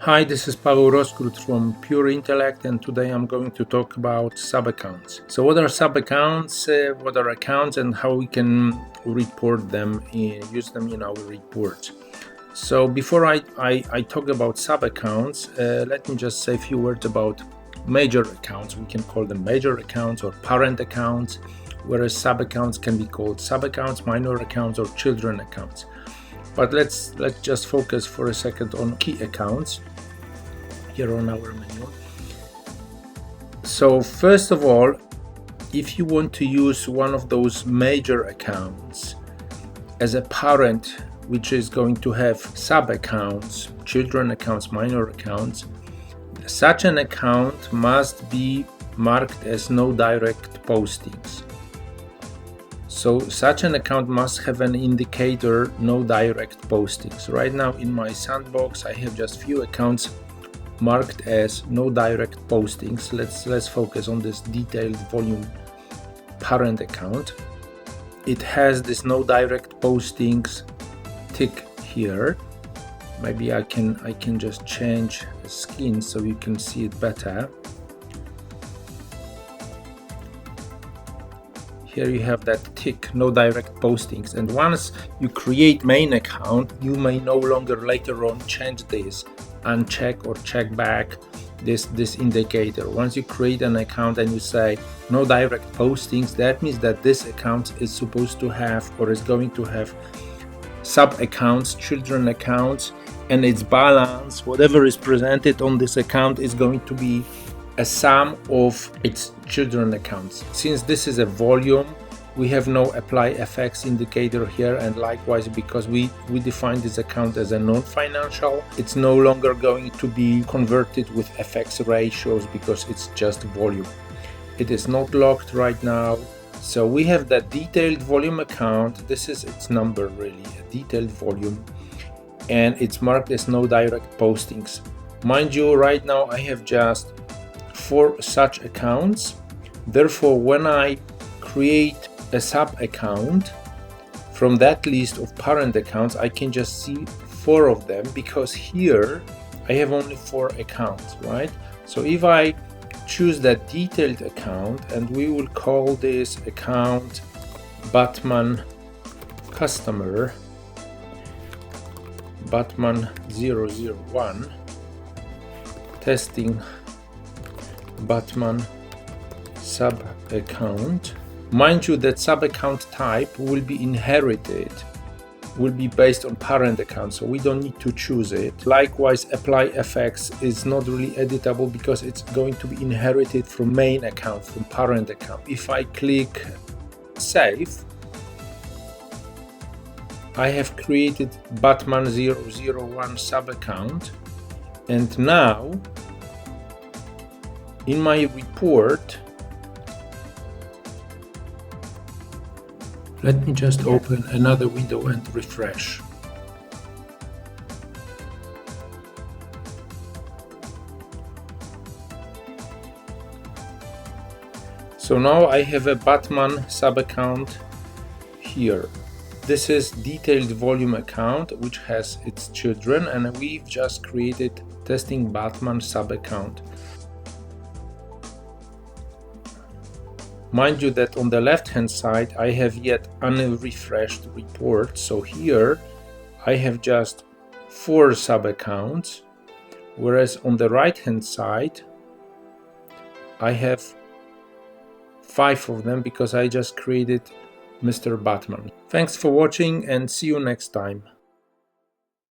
Hi, this is Paweł Roskrut from Pure Intellect, and today I'm going to talk about sub-accounts. So what are sub-accounts, what are accounts, and how we can report them, use them in our reports. So before I talk about sub-accounts, let me just say a few words about major accounts. We can call them major accounts or parent accounts, whereas sub-accounts can be called sub-accounts, minor accounts, or children accounts. But let's just focus for a second on key accounts here on our menu. So first of all, if you want to use one of those major accounts as a parent, which is going to have sub-accounts, children accounts, minor accounts, such an account must be marked as no direct postings. So such an account must have an indicator no direct postings. Right now in my sandbox I have just few accounts marked as no direct postings. Let's focus on this detailed volume parent account. It has this no direct postings tick here. Maybe I can just change the skin so you can see it better. Here you have that tick, no direct postings, and once you create main account, you may no longer later on change this, uncheck or check back this indicator. Once you create an account and you say no direct postings, that means that this account is supposed to have or is going to have sub accounts, children accounts, and its balance, whatever is presented on this account, is going to be a sum of its children accounts. Since this is a volume, we have no apply FX indicator here, and likewise because we define this account as a non-financial, it's no longer going to be converted with FX ratios because it's just volume. It is not locked right now. So we have that detailed volume account. This is its number, really, a detailed volume, and it's marked as no direct postings. Mind you, right now I have just 4 such accounts. Therefore, when I create a sub account from that list of parent accounts, I can just see 4 of them because here I have only 4 accounts, right? So if I choose that detailed account, and we will call this account Batman customer, Batman 001, testing Batman sub account. Mind you that sub account type will be inherited, will be based on parent account, so we don't need to choose it. Likewise, apply FX is not really editable because it's going to be inherited from main account, from parent account. If I click save, I have created Batman 001 sub account, and now in my report, let me just open another window and refresh. So now I have a Batman sub-account here. This is detailed volume account which has its children, and we've just created testing Batman sub-account. Mind you that on the left hand side I have yet unrefreshed report, so here I have just 4 sub accounts, whereas on the right hand side I have 5 of them because I just created Mr. Batman. Thanks for watching and see you next time.